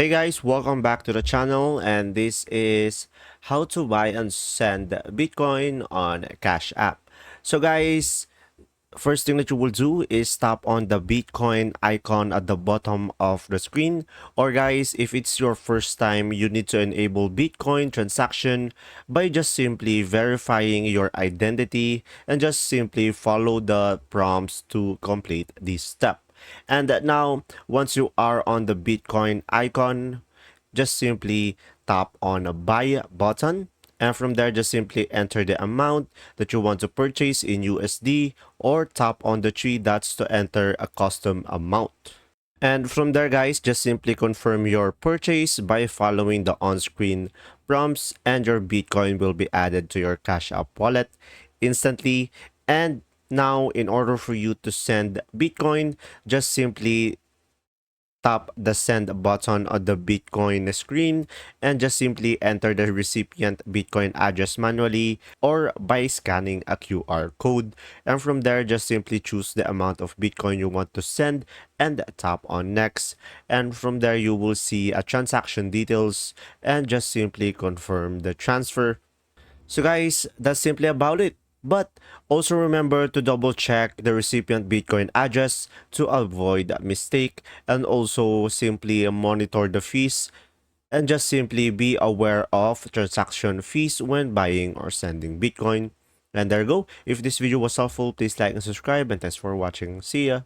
Hey guys, welcome back to the channel, and this is how to buy and send Bitcoin on Cash App. So guys, first thing that you will do is tap on the Bitcoin icon at the bottom of the screen. Or guys, if it's your first time, you need to enable Bitcoin transaction by just simply verifying your identity and just simply follow the prompts to complete this step. And now, once you are on the Bitcoin icon, just simply tap on a buy button. And from there, just simply enter the amount that you want to purchase in USD or tap on the three dots to enter a custom amount. And from there, guys, just simply confirm your purchase by following the on-screen prompts, and your Bitcoin will be added to your Cash App wallet instantly. And now, in order for you to send Bitcoin, just simply tap the send button on the Bitcoin screen and just simply enter the recipient Bitcoin address manually or by scanning a QR code. And from there, just simply choose the amount of Bitcoin you want to send and tap on next. And from there, you will see a transaction details and just simply confirm the transfer. So guys, that's simply about it. But also remember to double check the recipient Bitcoin address to avoid a mistake, and also simply monitor the fees and just simply be aware of transaction fees when buying or sending Bitcoin. And there you go. If this video was helpful, please like and subscribe, and thanks for watching. See ya.